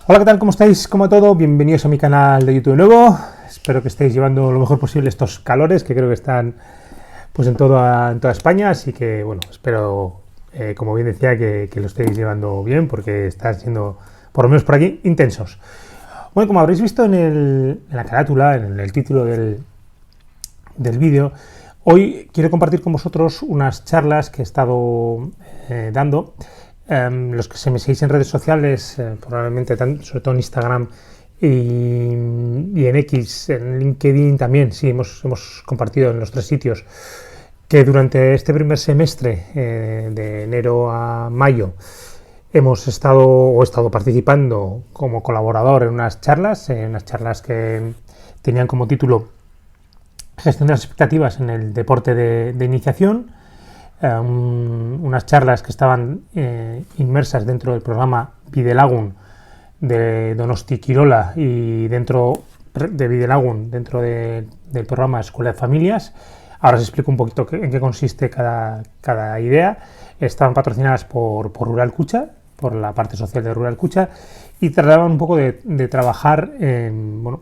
Hola, ¿qué tal? ¿Cómo estáis? ¿Cómo todo? Bienvenidos a mi canal de YouTube nuevo. Espero que estéis llevando lo mejor posible estos calores que creo que están pues en toda España, así que bueno, espero, como bien decía, que lo estéis llevando bien porque están siendo, por lo menos por aquí, intensos. Bueno, como habréis visto en la carátula, en el título del vídeo, hoy quiero compartir con vosotros unas charlas que he estado dando. Los que se me seguís en redes sociales, probablemente sobre todo en Instagram y en X, en LinkedIn también, sí, hemos compartido en los 3 sitios que durante este primer semestre, de enero a mayo, he estado participando como colaborador en unas charlas que tenían como título Gestión de las expectativas en el deporte de iniciación. Unas charlas que estaban inmersas dentro del programa Bidelagun de Donosti Kirola y dentro de Bidelagun, dentro del programa Escuela de Familias. Ahora os explico un poquito en qué consiste cada idea. Estaban patrocinadas por Rural Kutxa, por la parte social de Rural Kutxa, y trataban un poco de trabajar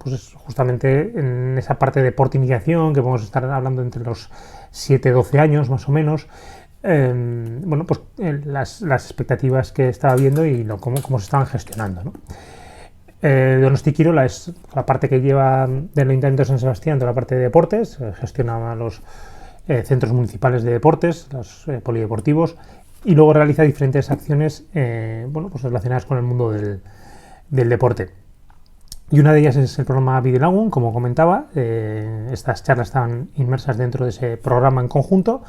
pues justamente en esa parte de deporte iniciación que vamos a estar hablando entre los 7-12 años más o menos. Las expectativas que estaba viendo y cómo se estaban gestionando, ¿no? Donosti Kirola es la parte que lleva del Ayuntamiento de San Sebastián, toda la parte de deportes, gestiona los centros municipales de deportes, los polideportivos, y luego realiza diferentes acciones pues relacionadas con el mundo del deporte. Y una de ellas es el programa Bidelagun, como comentaba. Estas charlas estaban inmersas dentro de ese programa en conjunto,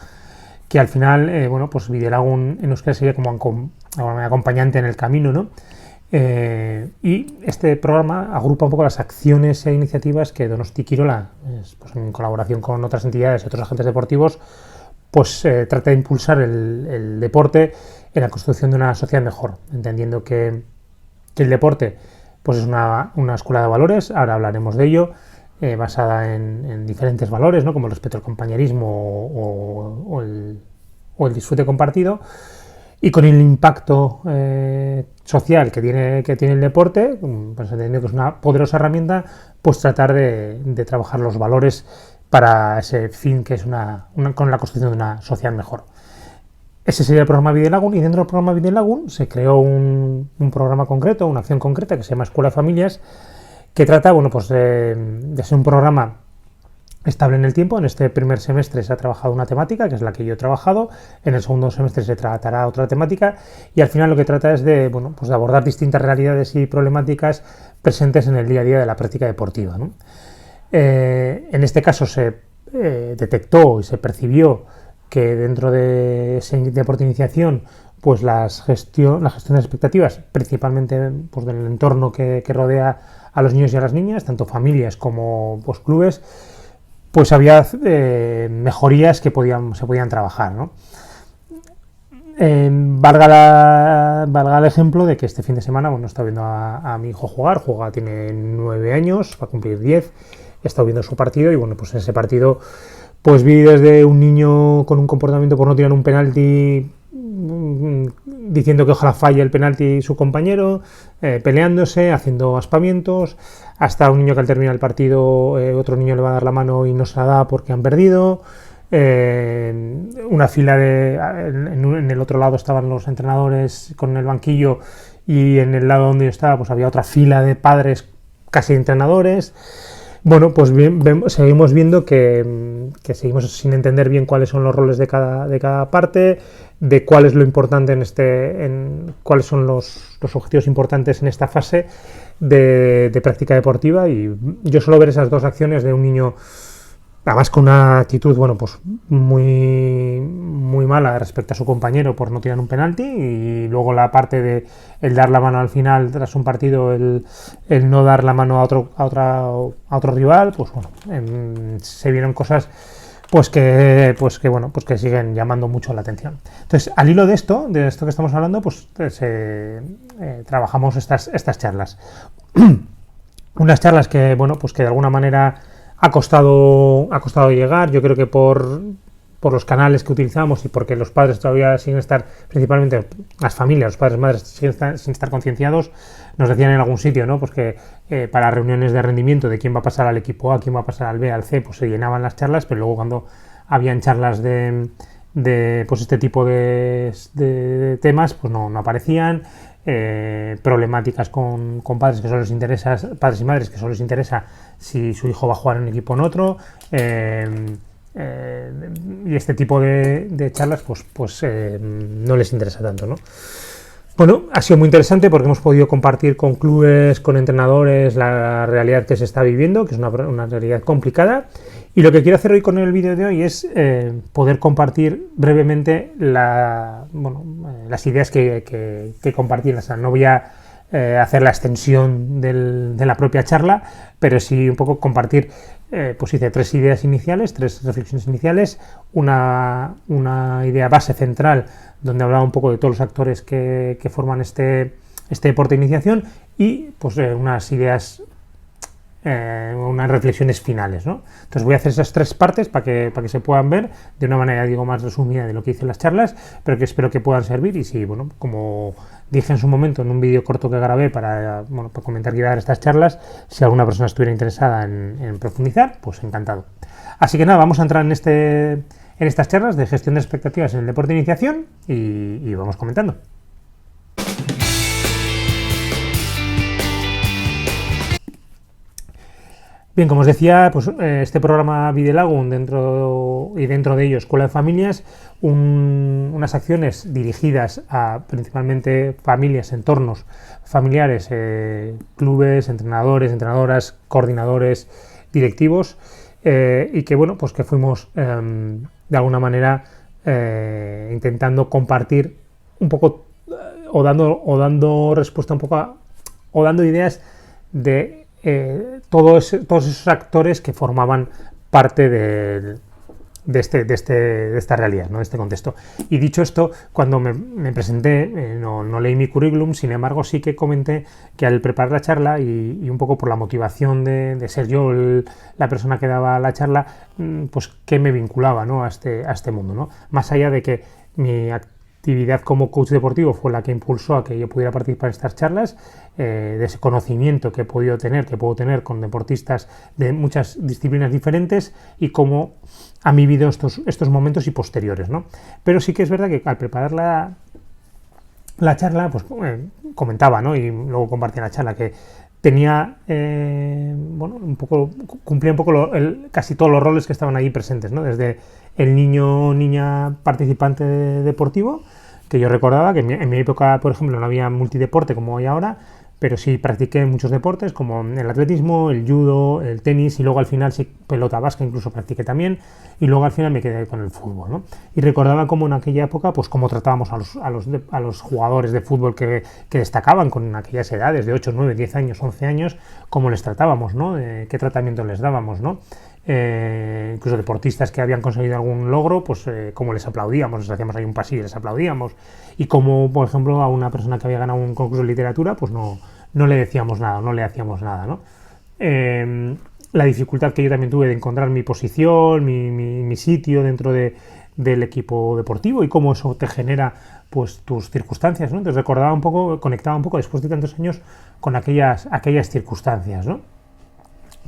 que al final, pues Bidelagun en euskera sería como acompañante en el camino, ¿no? Y este programa agrupa un poco las acciones e iniciativas que Donosti Kirola, pues en colaboración con otras entidades y otros agentes deportivos, pues trata de impulsar el deporte en la construcción de una sociedad mejor, entendiendo que el deporte pues es una escuela de valores, ahora hablaremos de ello, basada en diferentes valores, ¿no? Como el respeto al compañerismo o el disfrute compartido, y con el impacto social que tiene el deporte, pues entendiendo que es una poderosa herramienta, pues tratar de trabajar los valores para ese fin que es con la construcción de una sociedad mejor. Ese sería el programa Bidelagun, y dentro del programa Bidelagun se creó un programa concreto, una acción concreta que se llama Escuela de Familias, que trata pues de ser un programa estable en el tiempo. En este primer semestre se ha trabajado una temática, que es la que yo he trabajado. En el segundo semestre se tratará otra temática, y al final lo que trata es de abordar distintas realidades y problemáticas presentes en el día a día de la práctica deportiva, ¿no? En este caso se detectó y se percibió que dentro de ese deporte de iniciación, pues la gestión de expectativas, principalmente pues del entorno que rodea a los niños y a las niñas, tanto familias como pues clubes, pues había mejorías que se podían trabajar, ¿no? Valga el ejemplo de que este fin de semana he estado viendo a mi hijo jugar. Tiene 9 años, va a cumplir 10. He estado viendo su partido y pues en ese partido pues vi desde un niño con un comportamiento por no tirar un penalti, diciendo que ojalá falle el penalti su compañero, peleándose, haciendo aspavientos, hasta un niño que al terminar el partido otro niño le va a dar la mano y no se la da porque han perdido. Una fila en el otro lado estaban los entrenadores con el banquillo, y en el lado donde yo estaba pues había otra fila de padres casi entrenadores. Pues seguimos viendo que seguimos sin entender bien cuáles son los roles de cada parte, de cuál es lo importante cuáles son los objetivos importantes en esta fase de práctica deportiva. Y yo suelo ver esas dos acciones de un niño, además con una actitud pues muy, muy mala respecto a su compañero por no tirar un penalti, y luego la parte de el dar la mano al final tras un partido, el no dar la mano a otro rival, se vieron cosas pues que siguen llamando mucho la atención. Entonces, al hilo de esto que estamos hablando, pues trabajamos estas charlas. Unas charlas que que de alguna manera ha costado llegar. Yo creo que por por los canales que utilizamos y porque los padres todavía sin estar, principalmente las familias, los padres, madres, sin estar concienciados, nos decían en algún sitio, ¿no? Pues que para reuniones de rendimiento de quién va a pasar al equipo A, quién va a pasar al B, al C, pues se llenaban las charlas, pero luego cuando habían charlas de pues este tipo de temas, pues no aparecían. Problemáticas con padres que solo les interesa, padres y madres que solo les interesa si su hijo va a jugar en un equipo o en otro, y este tipo de charlas pues no les interesa tanto, ¿no? Bueno, ha sido muy interesante porque hemos podido compartir con clubes, con entrenadores, la realidad que se está viviendo, que es una realidad complicada. Y lo que quiero hacer hoy con el vídeo de hoy es poder compartir brevemente las ideas que compartí. O sea, no voy a hacer la extensión de la propia charla, pero sí un poco compartir, pues hice 3 ideas iniciales, 3 reflexiones iniciales, una idea base central donde hablaba un poco de todos los actores que forman este deporte de iniciación y pues unas ideas, unas reflexiones finales, ¿no? Entonces voy a hacer esas 3 partes para que se puedan ver de una manera, digo, más resumida de lo que hice en las charlas, pero que espero que puedan servir. Y si, bueno, como dije en su momento en un vídeo corto que grabé para comentar que iba a dar estas charlas, si alguna persona estuviera interesada en profundizar, pues encantado. Así que nada, vamos a entrar en estas charlas de gestión de expectativas en el deporte de iniciación y vamos comentando. Bien, como os decía, pues este programa Bidelagun dentro de ello Escuela de Familias, unas acciones dirigidas a principalmente familias, entornos familiares, clubes, entrenadores, entrenadoras, coordinadores, directivos, y que bueno, pues que fuimos de alguna manera intentando compartir un poco o dando respuesta un poco o dando ideas de todos esos actores que formaban parte de esta realidad, ¿no? De este contexto. Y dicho esto, cuando me presenté, no leí mi currículum, sin embargo sí que comenté que al preparar la charla y un poco por la motivación de ser yo la persona que daba la charla, pues que me vinculaba, ¿no? a este mundo, ¿no? Más allá de que mi actividad como coach deportivo fue la que impulsó a que yo pudiera participar en estas charlas, de ese conocimiento que puedo tener con deportistas de muchas disciplinas diferentes y cómo han vivido estos momentos y posteriores, ¿no? Pero sí que es verdad que al preparar la charla, pues comentaba, ¿no? Y luego compartía la charla que tenía, cumplía un poco casi todos los roles que estaban ahí presentes, ¿no? Desde el niño o niña participante deportivo, que yo recordaba que en mi época, por ejemplo, no había multideporte como hay ahora, pero sí practiqué muchos deportes como el atletismo, el judo, el tenis y luego al final sí pelota vasca incluso practiqué también y luego al final me quedé con el fútbol, ¿no? Y recordaba cómo en aquella época pues cómo tratábamos a los jugadores de fútbol que destacaban con aquellas edades de 8, 9, 10 años, 11 años, cómo les tratábamos, ¿no? Qué tratamiento les dábamos, ¿no? Incluso deportistas que habían conseguido algún logro, pues como les aplaudíamos, les hacíamos ahí un pasillo y les aplaudíamos, y como por ejemplo a una persona que había ganado un concurso de literatura, pues no le decíamos nada, no le hacíamos nada, ¿no? La dificultad que yo también tuve de encontrar mi posición, mi sitio dentro del equipo deportivo y cómo eso te genera pues tus circunstancias, ¿no? Entonces conectaba un poco después de tantos años con aquellas circunstancias, ¿no?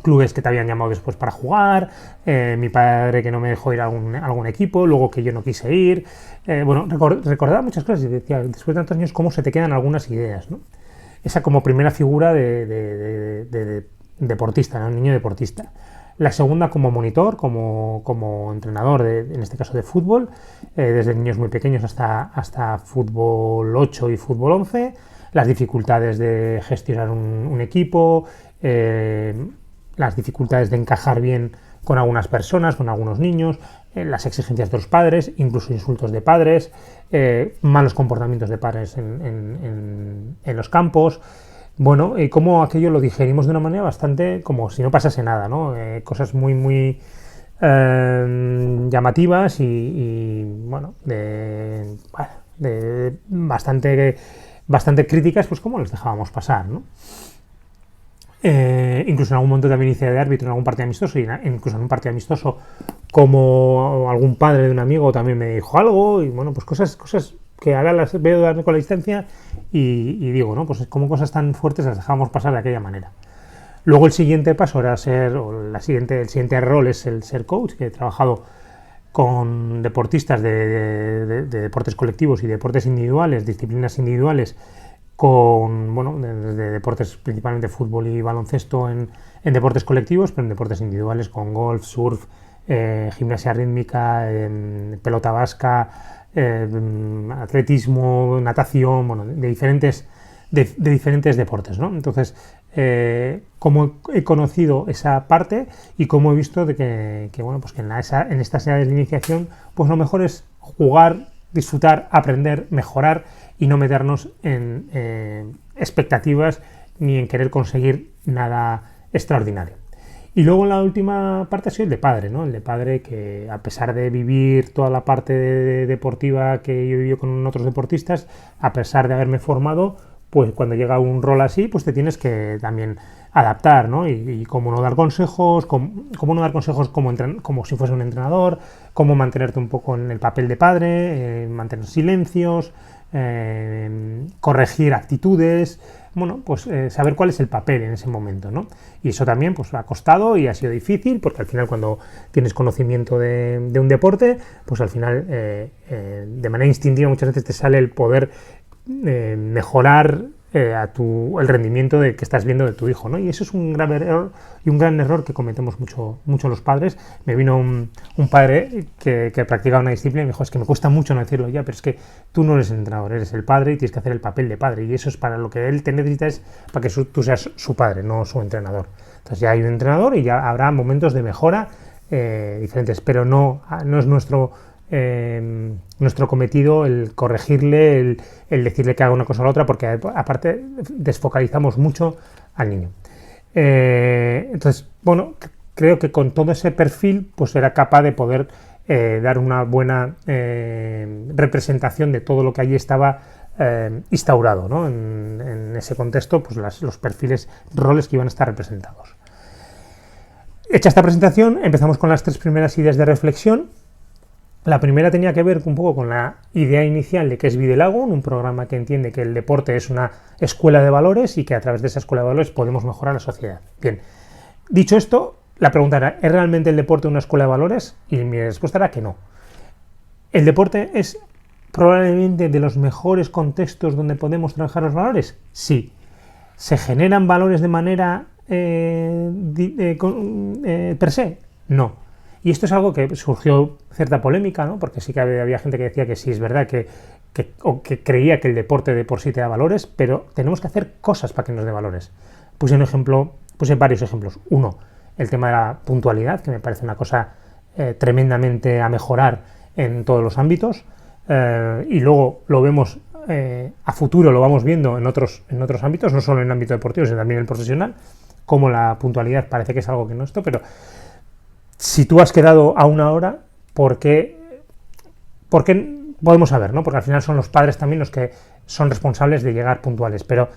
Clubes que te habían llamado después para jugar, mi padre que no me dejó ir a algún equipo, luego que yo no quise ir, recordaba muchas cosas y decía, después de tantos años, cómo se te quedan algunas ideas, ¿no? Esa como primera figura de deportista, ¿no? Un niño deportista. La segunda como monitor, como entrenador, en este caso de fútbol, desde niños muy pequeños hasta fútbol 8 y fútbol 11, las dificultades de gestionar un equipo, las dificultades de encajar bien con algunas personas, con algunos niños, las exigencias de los padres, incluso insultos de padres, malos comportamientos de padres en los campos. Bueno, y cómo aquello lo digerimos de una manera bastante como si no pasase nada, ¿no? Cosas muy, muy llamativas y bueno, de bastante críticas, pues cómo les dejábamos pasar, ¿no? Incluso en algún momento también hice de árbitro en algún partido amistoso y incluso en un partido amistoso como algún padre de un amigo también me dijo algo, y bueno, pues cosas que ahora las veo darme con la distancia y digo, ¿no? Pues como cosas tan fuertes las dejamos pasar de aquella manera. Luego el siguiente paso era el siguiente rol es el ser coach, que he trabajado con deportistas de deportes colectivos y deportes individuales, disciplinas individuales, con, bueno, de deportes principalmente fútbol y baloncesto en deportes colectivos, pero en deportes individuales con golf, surf, gimnasia rítmica, pelota vasca, atletismo, natación, bueno, de diferentes deportes, ¿no? Entonces, cómo he conocido esa parte y cómo he visto de que bueno, pues que en estas edades de iniciación, pues lo mejor es jugar, disfrutar, aprender, mejorar y no meternos en expectativas ni en querer conseguir nada extraordinario. Y luego la última parte ha sido el de padre, ¿no? El de padre que, a pesar de vivir toda la parte deportiva que yo he vivido con otros deportistas, a pesar de haberme formado, pues cuando llega un rol así, pues te tienes que también adaptar, ¿no? Y cómo no dar consejos, cómo no dar consejos como si fuese un entrenador, cómo mantenerte un poco en el papel de padre, mantener silencios, corregir actitudes, bueno, pues saber cuál es el papel en ese momento, ¿no? Y eso también pues ha costado y ha sido difícil, porque al final cuando tienes conocimiento de un deporte, pues al final de manera instintiva muchas veces te sale el poder mejorar el rendimiento que estás viendo de tu hijo, ¿no? Y eso es un grave error y un gran error que cometemos mucho los padres. Me vino un padre que practicaba una disciplina y me dijo, es que me cuesta mucho no decirlo ya, pero es que tú no eres el entrenador, eres el padre y tienes que hacer el papel de padre, y eso es para lo que él te necesita, es para que tú seas su padre, no su entrenador. Entonces ya hay un entrenador y ya habrá momentos de mejora diferentes, pero no es nuestro cometido el corregirle, el decirle que haga una cosa o la otra, porque aparte desfocalizamos mucho al niño. Entonces, bueno, creo que con todo ese perfil pues era capaz de poder dar una buena representación de todo lo que allí estaba instaurado, ¿no? En ese contexto, pues los perfiles, roles que iban a estar representados. Hecha esta presentación, empezamos con las 3 primeras ideas de reflexión. La primera tenía que ver un poco con la idea inicial de que es Videlagun, un programa que entiende que el deporte es una escuela de valores y que a través de esa escuela de valores podemos mejorar la sociedad. Bien, dicho esto, la pregunta era, ¿es realmente el deporte una escuela de valores? Y mi respuesta era que no. ¿El deporte es probablemente de los mejores contextos donde podemos trabajar los valores? Sí. ¿Se generan valores de manera per se? No. Y esto es algo que surgió cierta polémica, ¿no? Porque sí que había gente que decía que sí es verdad que creía que el deporte de por sí te da valores, pero tenemos que hacer cosas para que nos dé valores. Puse varios ejemplos. Uno, el tema de la puntualidad, que me parece una cosa tremendamente a mejorar en todos los ámbitos, y luego lo vemos a futuro, lo vamos viendo en otros ámbitos, no solo en el ámbito deportivo, sino también en el profesional, como la puntualidad parece que es algo que no esto, pero si tú has quedado a una hora, ¿por qué podemos saber, ¿no? Porque al final son los padres también los que son responsables de llegar puntuales. Pero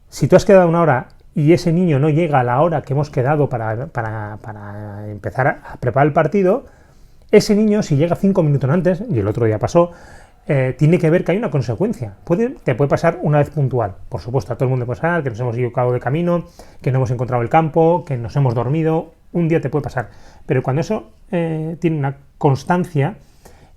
si tú has quedado a una hora y ese niño no llega a la hora que hemos quedado para empezar a preparar el partido, ese niño, si llega 5 minutos antes, y el otro día pasó, tiene que ver que hay una consecuencia. Te puede pasar una vez puntual. Por supuesto, a todo el mundo puede pasar, que nos hemos equivocado de camino, que no hemos encontrado el campo, que nos hemos dormido. Un día te puede pasar. Pero cuando eso tiene una constancia,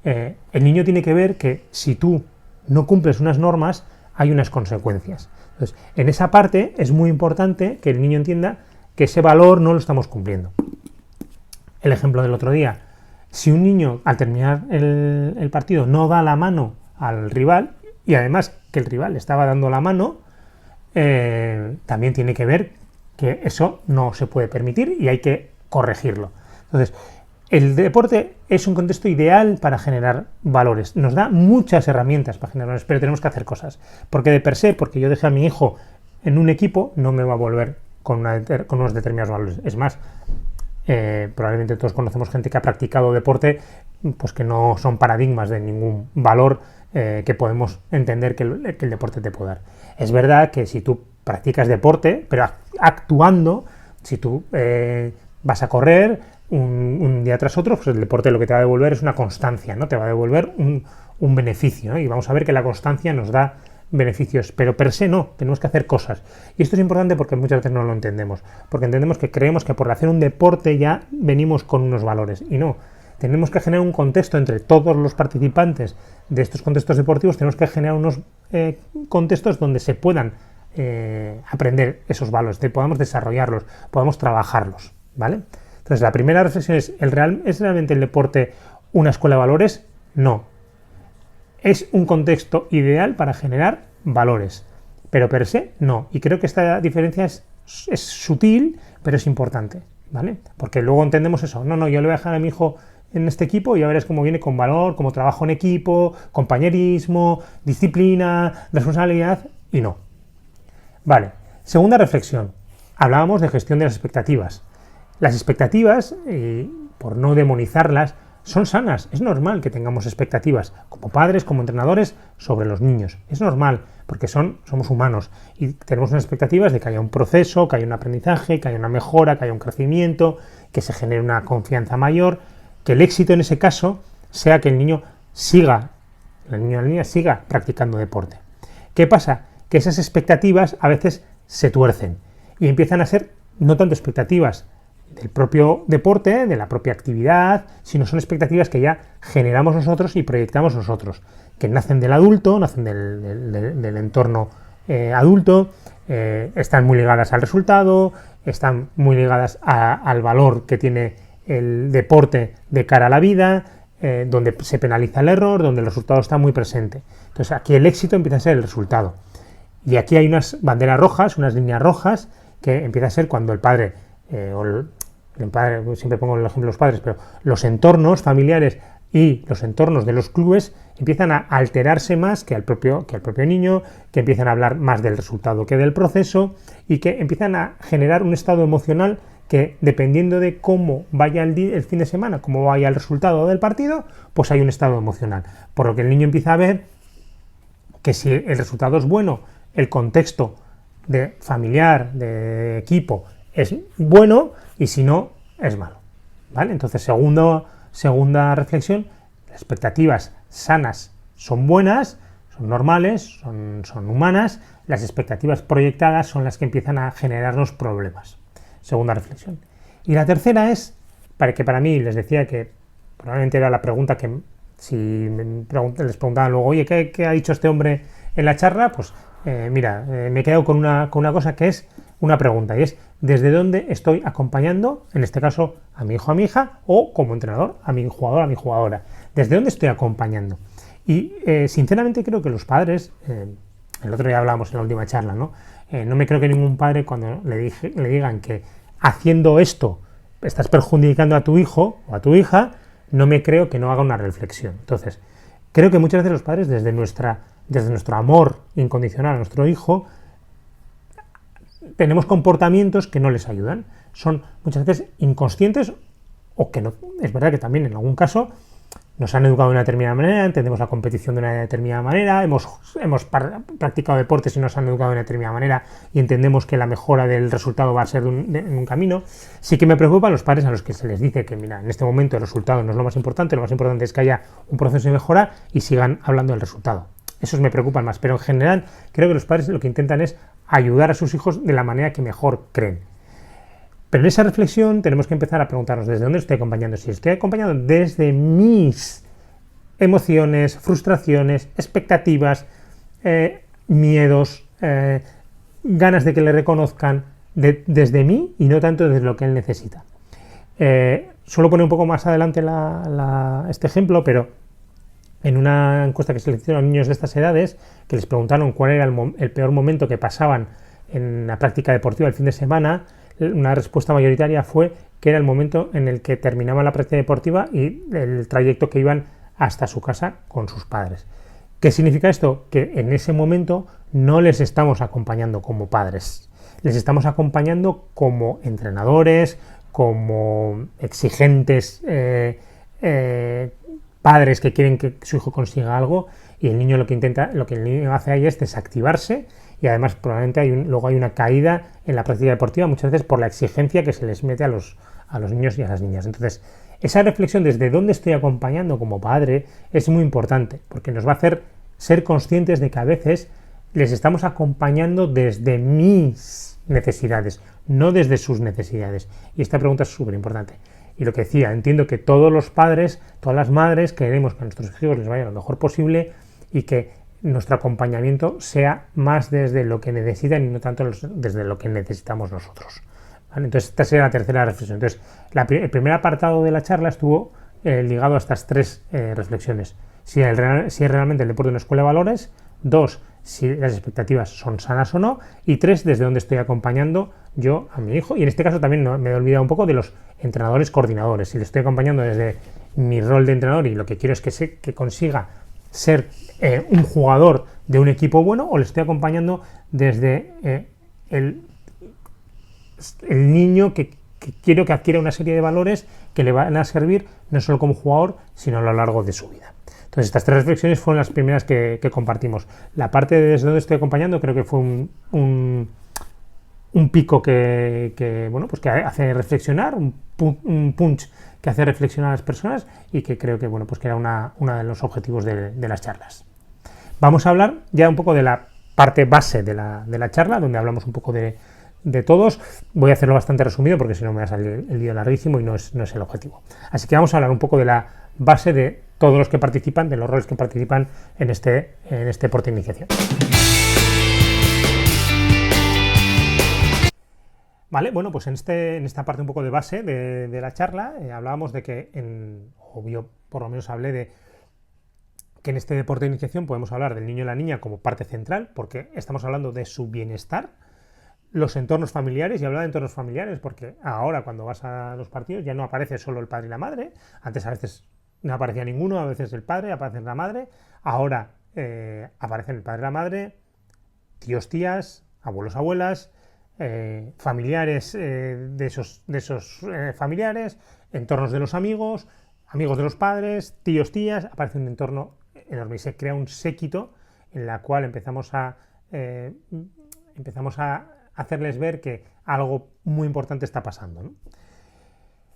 el niño tiene que ver que si tú no cumples unas normas, hay unas consecuencias. Entonces, en esa parte es muy importante que el niño entienda que ese valor no lo estamos cumpliendo. El ejemplo del otro día. Si un niño al terminar el partido no da la mano al rival, y además que el rival le estaba dando la mano, también tiene que ver que eso no se puede permitir y hay que corregirlo. Entonces, el deporte es un contexto ideal para generar valores. Nos da muchas herramientas para generar valores, pero tenemos que hacer cosas. Porque de per se, porque yo dejé a mi hijo en un equipo, no me va a volver con unos determinados valores. Es más, probablemente todos conocemos gente que ha practicado deporte, pues que no son paradigmas de ningún valor que podemos entender que el deporte te puede dar. Es verdad que si tú practicas deporte, pero actuando, si tú vas a correr un día tras otro, pues el deporte lo que te va a devolver es una constancia, ¿no? Te va a devolver un beneficio, ¿no? Y vamos a ver que la constancia nos da beneficios, pero per se no, tenemos que hacer cosas. Y esto es importante porque muchas veces no lo entendemos, porque entendemos que creemos que por hacer un deporte ya venimos con unos valores, y no. Tenemos que generar un contexto entre todos los participantes de estos contextos deportivos, tenemos que generar unos contextos donde se puedan aprender esos valores, podamos desarrollarlos, podamos trabajarlos, ¿vale? Entonces, la primera reflexión es, ¿es realmente el deporte una escuela de valores? No. Es un contexto ideal para generar valores, pero per se no. Y creo que esta diferencia es sutil, pero es importante, ¿vale? Porque luego entendemos eso. No, yo le voy a dejar a mi hijo en este equipo y ya verás cómo viene con valor, como trabajo en equipo, compañerismo, disciplina, responsabilidad, y no. Vale, segunda reflexión. Hablábamos de gestión de las expectativas. Las expectativas, por no demonizarlas, son sanas. Es normal que tengamos expectativas, como padres, como entrenadores, sobre los niños. Es normal, porque somos humanos y tenemos unas expectativas de que haya un proceso, que haya un aprendizaje, que haya una mejora, que haya un crecimiento, que se genere una confianza mayor, que el éxito en ese caso sea que el niño siga, la niña siga practicando deporte. ¿Qué pasa? Que esas expectativas a veces se tuercen y empiezan a ser no tanto expectativas del propio deporte, de la propia actividad, sino son expectativas que ya generamos nosotros y proyectamos nosotros, que nacen del adulto, nacen del entorno adulto, están muy ligadas al resultado, están muy ligadas al valor que tiene el deporte de cara a la vida, donde se penaliza el error, donde el resultado está muy presente. Entonces aquí el éxito empieza a ser el resultado. Y aquí hay unas banderas rojas, unas líneas rojas, que empieza a ser cuando el padre, siempre pongo el ejemplo de los padres, pero los entornos familiares y los entornos de los clubes empiezan a alterarse más que al propio niño, que empiezan a hablar más del resultado que del proceso y que empiezan a generar un estado emocional que, dependiendo de cómo vaya el fin de semana, cómo vaya el resultado del partido, pues hay un estado emocional. Por lo que el niño empieza a ver que si el resultado es bueno, el contexto de familiar, de equipo, es bueno, y si no, es malo, ¿vale? Entonces, segunda reflexión, las expectativas sanas son buenas, son normales, son humanas, las expectativas proyectadas son las que empiezan a generarnos problemas. Segunda reflexión. Y la tercera es, para mí, les decía que probablemente era la pregunta que si les preguntaban luego, oye, ¿qué ha dicho este hombre en la charla? Pues me quedo con una cosa que es una pregunta, y es ¿desde dónde estoy acompañando, en este caso a mi hijo, a mi hija, o como entrenador, a mi jugador, a mi jugadora? ¿Desde dónde estoy acompañando? Y sinceramente creo que los padres, el otro día hablábamos en la última charla, ¿no? No me creo que ningún padre, cuando le digan que haciendo esto estás perjudicando a tu hijo o a tu hija, no me creo que no haga una reflexión. Entonces, creo que muchas veces los padres, desde nuestro amor incondicional a nuestro hijo, tenemos comportamientos que no les ayudan. Son muchas veces inconscientes, o que no. Es verdad que también en algún caso nos han educado de una determinada manera, entendemos la competición de una determinada manera, hemos practicado deportes y nos han educado de una determinada manera y entendemos que la mejora del resultado va a ser en un camino. Sí que me preocupan los padres a los que se les dice que, mira, en este momento el resultado no es lo más importante es que haya un proceso de mejora y sigan hablando del resultado. Esos me preocupan más, pero en general creo que los padres lo que intentan es ayudar a sus hijos de la manera que mejor creen. Pero en esa reflexión tenemos que empezar a preguntarnos desde dónde estoy acompañando. Si estoy acompañando desde mis emociones, frustraciones, expectativas, miedos, ganas de que le reconozcan desde mí y no tanto desde lo que él necesita. Suelo poner un poco más adelante este ejemplo, pero en una encuesta que se le hicieron a niños de estas edades, que les preguntaron cuál era el peor momento que pasaban en la práctica deportiva el fin de semana, una respuesta mayoritaria fue que era el momento en el que terminaban la práctica deportiva y el trayecto que iban hasta su casa con sus padres. ¿Qué significa esto? Que en ese momento no les estamos acompañando como padres, les estamos acompañando como entrenadores, como exigentes padres que quieren que su hijo consiga algo, y el niño lo que el niño hace ahí es desactivarse, y además probablemente luego hay una caída en la práctica deportiva, muchas veces por la exigencia que se les mete a a los niños y a las niñas. Entonces, esa reflexión desde dónde estoy acompañando como padre es muy importante, porque nos va a hacer ser conscientes de que a veces les estamos acompañando desde mis necesidades, no desde sus necesidades. Y esta pregunta es súper importante. Y lo que decía, entiendo que todos los padres, todas las madres, queremos que a nuestros hijos les vaya lo mejor posible y que nuestro acompañamiento sea más desde lo que necesitan y no tanto desde lo que necesitamos nosotros. ¿Vale? Entonces, esta sería la tercera reflexión. Entonces, el primer apartado de la charla estuvo ligado a estas tres reflexiones. Si es realmente el deporte una escuela de valores. 2, si las expectativas son sanas o no. Y 3, desde dónde estoy acompañando yo a mi hijo. Y en este caso también me he olvidado un poco de los entrenadores coordinadores. Si le estoy acompañando desde mi rol de entrenador y lo que quiero es que consiga ser un jugador de un equipo bueno, o le estoy acompañando desde el niño que quiero que adquiera una serie de valores que le van a servir no solo como jugador, sino a lo largo de su vida. Entonces, estas tres reflexiones fueron las primeras que compartimos. La parte de desde donde estoy acompañando creo que fue un pico que hace reflexionar, un punch que hace reflexionar a las personas y que creo que, que era uno de los objetivos de las charlas. Vamos a hablar ya un poco de la parte base de la charla, donde hablamos un poco de todos. Voy a hacerlo bastante resumido porque si no me va a salir el vídeo larguísimo y no es el objetivo. Así que vamos a hablar un poco de la base de todos los que participan, de los roles que participan en este deporte de iniciación. Vale, bueno, pues en esta parte un poco de base de la charla hablábamos de que, yo por lo menos hablé de que en este deporte de iniciación podemos hablar del niño y la niña como parte central, porque estamos hablando de su bienestar, los entornos familiares, y hablaba de entornos familiares porque ahora cuando vas a los partidos ya no aparece solo el padre y la madre, antes a veces no aparecía ninguno, a veces el padre, aparece la madre, ahora aparecen el padre y la madre, tíos, tías, abuelos, abuelas, familiares de esos familiares, entornos de los amigos, amigos de los padres, tíos, tías, aparece un entorno enorme y se crea un séquito en la cual empezamos a hacerles ver que algo muy importante está pasando, ¿no?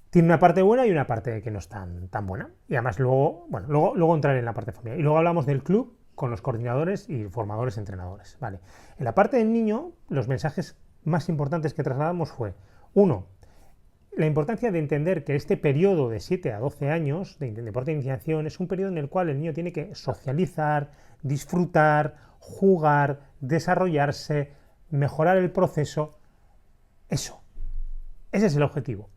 Tiene una parte buena y una parte que no es tan buena. Y además luego entraré en la parte familiar. Y luego hablamos del club con los coordinadores y formadores entrenadores. Vale. En la parte del niño, los mensajes más importantes que trasladamos fue, 1, la importancia de entender que este periodo de 7 a 12 años de deporte de iniciación es un periodo en el cual el niño tiene que socializar, disfrutar, jugar, desarrollarse, mejorar el proceso. Ese es el objetivo.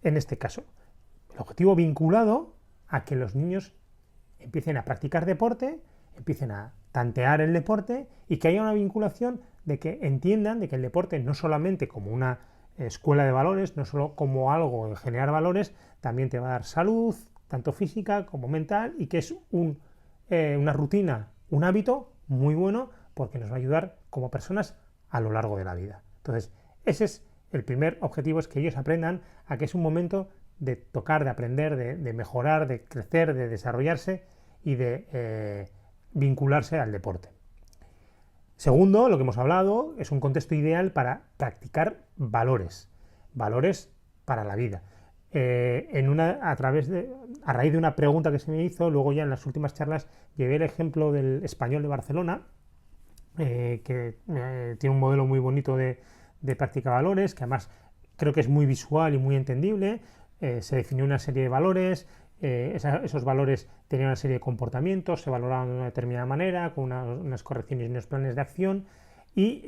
En este caso, el objetivo vinculado a que los niños empiecen a practicar deporte, empiecen a tantear el deporte y que haya una vinculación de que entiendan de que el deporte no solamente como una escuela de valores, no solo como algo de generar valores, también te va a dar salud, tanto física como mental, y que es una rutina, un hábito muy bueno porque nos va a ayudar como personas a lo largo de la vida. Entonces, ese es el primer objetivo, es que ellos aprendan a que es un momento de tocar, de aprender, de mejorar, de crecer, de desarrollarse y de vincularse al deporte. Segundo, lo que hemos hablado, es un contexto ideal para practicar valores para la vida. A raíz de una pregunta que se me hizo, luego ya en las últimas charlas llevé el ejemplo del Español de Barcelona, que tiene un modelo muy bonito de práctica de valores, que además creo que es muy visual y muy entendible. Se definió una serie de valores, esos valores tenían una serie de comportamientos, se valoraban de una determinada manera, con unas correcciones y unos planes de acción, y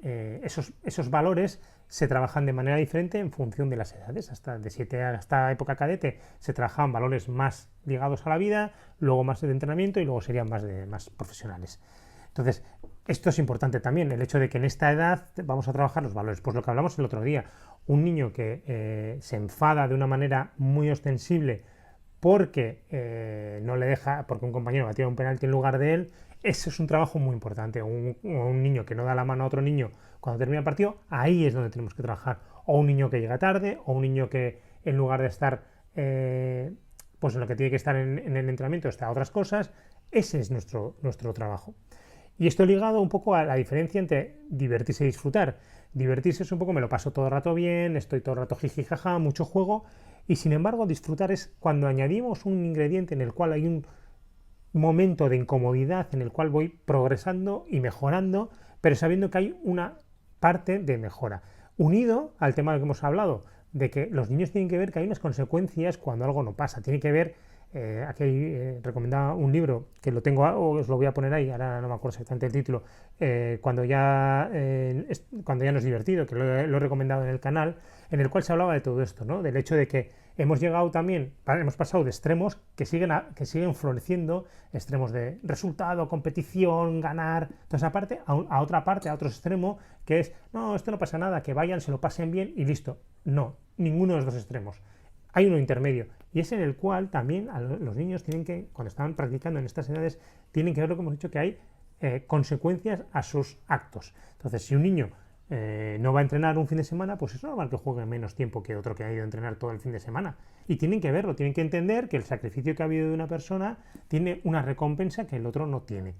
esos valores se trabajan de manera diferente en función de las edades. Hasta época cadete se trabajaban valores más ligados a la vida, luego más de entrenamiento y luego serían más profesionales. Entonces, esto es importante también, el hecho de que en esta edad vamos a trabajar los valores. Pues lo que hablamos el otro día, un niño que se enfada de una manera muy ostensible porque no le deja, porque un compañero va a tirar un penalti en lugar de él, eso es un trabajo muy importante. Un niño que no da la mano a otro niño cuando termina el partido, ahí es donde tenemos que trabajar. O un niño que llega tarde, o un niño que en lugar de estar pues en lo que tiene que estar en el entrenamiento está a otras cosas. Ese es nuestro trabajo. Y esto ligado un poco a la diferencia entre divertirse y disfrutar. Divertirse es un poco, me lo paso todo el rato bien, estoy todo el rato jiji jaja, mucho juego, y sin embargo disfrutar es cuando añadimos un ingrediente en el cual hay un momento de incomodidad en el cual voy progresando y mejorando, pero sabiendo que hay una parte de mejora. Unido al tema del que hemos hablado, de que los niños tienen que ver que hay unas consecuencias cuando algo no pasa. Tiene que ver, aquí recomendaba un libro, que lo tengo, os lo voy a poner ahí, ahora no me acuerdo exactamente el título, cuando ya no es divertido, que lo he recomendado en el canal, en el cual se hablaba de todo esto, ¿no? Del hecho de que hemos llegado también, hemos pasado de extremos que siguen floreciendo, extremos de resultado, competición, ganar, toda esa parte, a otra parte, a otro extremo, que es, no, esto no pasa nada, que vayan, se lo pasen bien y listo. No, ninguno de los dos extremos. Hay uno intermedio, y es en el cual también los niños tienen que, cuando están practicando en estas edades, tienen que ver lo que hemos dicho, que hay consecuencias a sus actos. Entonces, si un niño no va a entrenar un fin de semana, pues es normal que juegue menos tiempo que otro que ha ido a entrenar todo el fin de semana. Y tienen que verlo, tienen que entender que el sacrificio que ha habido de una persona tiene una recompensa que el otro no tiene.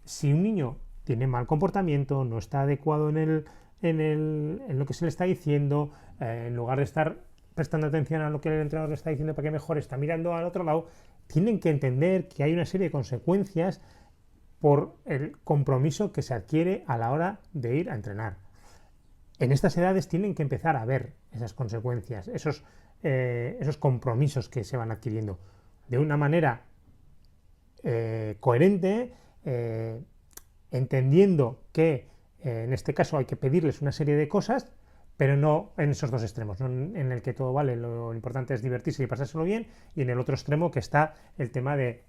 Si un niño tiene mal comportamiento, no está adecuado en lo que se le está diciendo, en lugar de estar prestando atención a lo que el entrenador le está diciendo para que mejore, está mirando al otro lado, tienen que entender que hay una serie de consecuencias por el compromiso que se adquiere a la hora de ir a entrenar. En estas edades tienen que empezar a ver esas consecuencias, esos compromisos que se van adquiriendo de una manera coherente, entendiendo que en este caso hay que pedirles una serie de cosas, pero no en esos dos extremos, no en el que todo vale, lo importante es divertirse y pasárselo bien, y en el otro extremo que está el tema de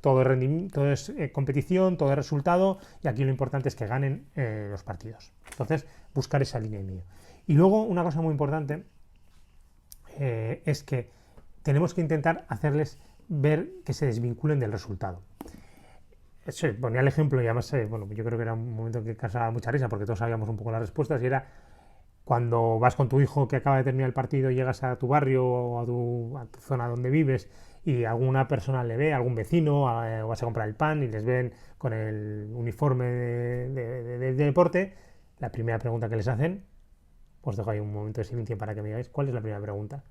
todo es competición, todo es resultado, y aquí lo importante es que ganen los partidos. Entonces, buscar esa línea en medio. Y luego, una cosa muy importante es que tenemos que intentar hacerles ver que se desvinculen del resultado. Eso, ponía el ejemplo y además, bueno, yo creo que era un momento que causaba mucha risa porque todos sabíamos un poco las respuestas, y era cuando vas con tu hijo que acaba de terminar el partido, llegas a tu barrio o a tu zona donde vives y alguna persona le ve, algún vecino, o vas a comprar el pan y les ven con el uniforme de deporte, la primera pregunta que les hacen, os dejo ahí un momento de silencio para que me digáis cuál es la primera pregunta.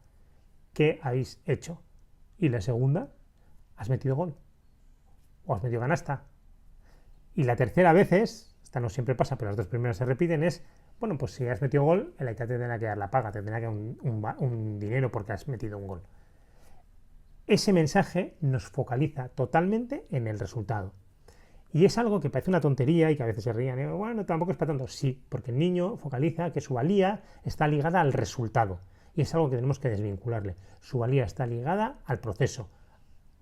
¿Qué habéis hecho? Y la segunda, ¿has metido gol? ¿O has metido canasta? Y la tercera veces, esta no siempre pasa, pero las dos primeras se repiten, es, bueno, pues si has metido gol, el Aitat te tendrá que dar la paga, te tendrá que dar un dinero porque has metido un gol. Ese mensaje nos focaliza totalmente en el resultado. Y es algo que parece una tontería y que a veces se rían. Bueno, tampoco es para tanto. Sí, porque el niño focaliza que su valía está ligada al resultado. Y es algo que tenemos que desvincularle. Su valía está ligada al proceso.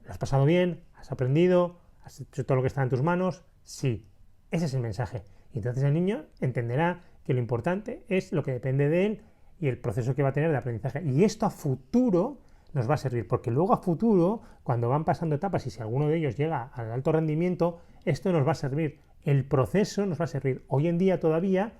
¿Lo has pasado bien? ¿Has aprendido? ¿Has hecho todo lo que está en tus manos? Sí, ese es el mensaje. Y entonces el niño entenderá que lo importante es lo que depende de él y el proceso que va a tener de aprendizaje. Y esto a futuro nos va a servir, porque luego a futuro, cuando van pasando etapas y si alguno de ellos llega al alto rendimiento, esto nos va a servir. El proceso nos va a servir. Hoy en día todavía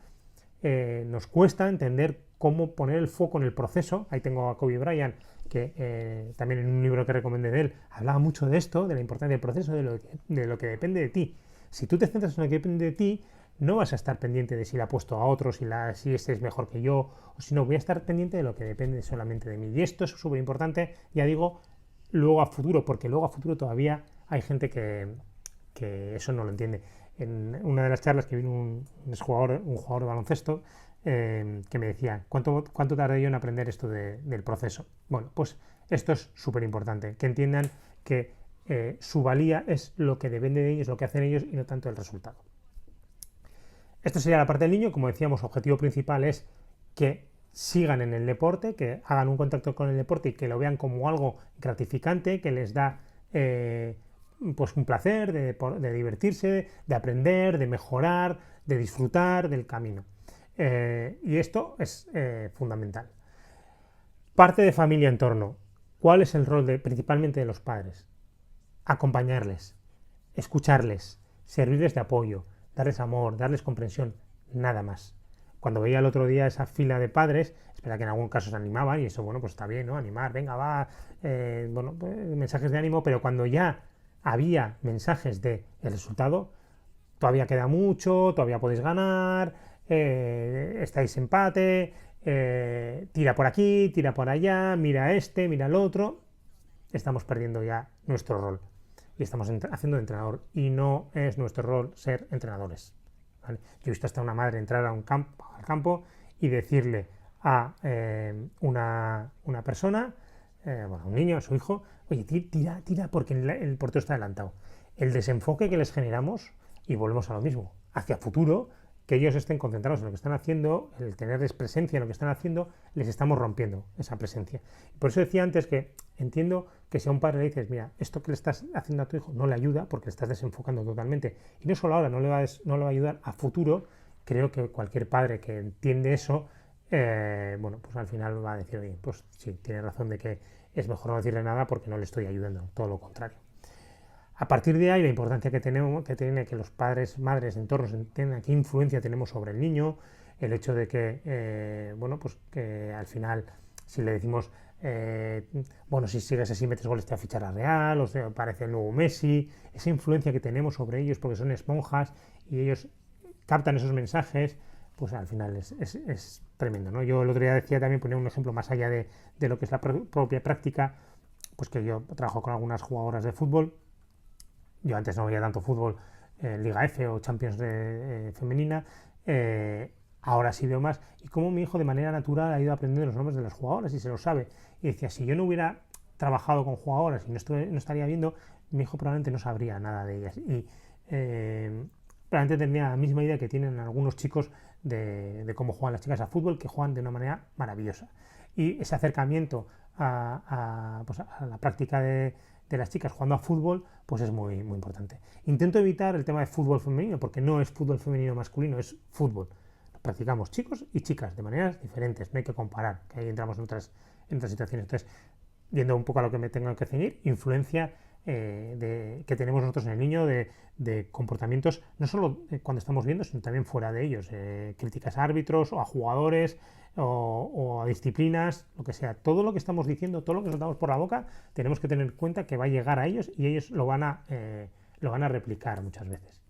nos cuesta entender cómo poner el foco en el proceso. Ahí tengo a Kobe Bryant, que también en un libro que recomendé de él, hablaba mucho de esto, de la importancia del proceso, de lo que depende de ti. Si tú te centras en lo que depende de ti, no vas a estar pendiente de si la ha puesto a otro, si este es mejor que yo, o si no, voy a estar pendiente de lo que depende solamente de mí. Y esto es súper importante, ya digo, luego a futuro, porque luego a futuro todavía hay gente que eso no lo entiende. En una de las charlas que vino un jugador de baloncesto, que me decía, ¿cuánto tardé yo en aprender esto del proceso? Bueno, pues esto es súper importante, que entiendan que su valía es lo que depende de ellos, lo que hacen ellos y no tanto el resultado. Esto sería la parte del niño. Como decíamos, objetivo principal es que sigan en el deporte, que hagan un contacto con el deporte y que lo vean como algo gratificante, que les da pues un placer de divertirse, de aprender, de mejorar, de disfrutar del camino. Y esto es fundamental. Parte de familia en torno. ¿Cuál es el rol principalmente de los padres? Acompañarles, escucharles, servirles de apoyo, darles amor, darles comprensión, nada más. Cuando veía el otro día esa fila de padres, espera que en algún caso se animaban, y eso, bueno, pues está bien, ¿no? Animar, venga, va, bueno, pues, mensajes de ánimo, pero cuando ya había mensajes de el resultado, todavía queda mucho, todavía podéis ganar, estáis empate, tira por aquí, tira por allá, mira este, mira el otro. Estamos perdiendo ya nuestro rol y estamos haciendo de entrenador y no es nuestro rol ser entrenadores, ¿vale? Yo he visto hasta una madre entrar al campo y decirle a una persona, bueno, un niño, a su hijo, oye, tira porque el portero está adelantado. El desenfoque que les generamos, y volvemos a lo mismo, hacia futuro, que ellos estén concentrados en lo que están haciendo, el tenerles presencia en lo que están haciendo, les estamos rompiendo esa presencia. Por eso decía antes que entiendo que si a un padre le dices, mira, esto que le estás haciendo a tu hijo no le ayuda porque le estás desenfocando totalmente, y no solo ahora, no le va a ayudar a futuro. Creo que cualquier padre que entiende eso, bueno, pues al final va a decir, oye, pues sí, tiene razón de que es mejor no decirle nada porque no le estoy ayudando, todo lo contrario. A partir de ahí, la importancia que tiene que los padres, madres, entornos entiendan qué influencia tenemos sobre el niño, el hecho de que, bueno, pues que al final, si le decimos, bueno, si sigues así metes goles te va a fichar a Real, o sea, parece el nuevo Messi, esa influencia que tenemos sobre ellos porque son esponjas y ellos captan esos mensajes, pues al final es tremendo, ¿no? Yo el otro día decía también, ponía un ejemplo más allá de lo que es la propia práctica, pues que yo trabajo con algunas jugadoras de fútbol. Yo antes no veía tanto fútbol, Liga F o Champions femenina, ahora sí veo más, y cómo mi hijo de manera natural ha ido aprendiendo los nombres de las jugadoras y se lo sabe. Y decía, si yo no hubiera trabajado con jugadoras y no estaría viendo, mi hijo probablemente no sabría nada de ellas. Y probablemente tendría la misma idea que tienen algunos chicos de cómo juegan las chicas a fútbol, que juegan de una manera maravillosa. Y ese acercamiento pues a la práctica de las chicas jugando a fútbol, pues es muy, muy importante. Intento evitar el tema de fútbol femenino, porque no es fútbol femenino masculino, es fútbol. Lo practicamos chicos y chicas de maneras diferentes, no hay que comparar, que ahí entramos en otras situaciones. Entonces, viendo un poco a lo que me tengo que ceñir, influencia que tenemos nosotros en el niño de comportamientos, no solo cuando estamos viendo, sino también fuera de ellos, críticas a árbitros o a jugadores o a disciplinas, lo que sea. Todo lo que estamos diciendo, todo lo que soltamos por la boca, tenemos que tener en cuenta que va a llegar a ellos y ellos lo van a replicar muchas veces.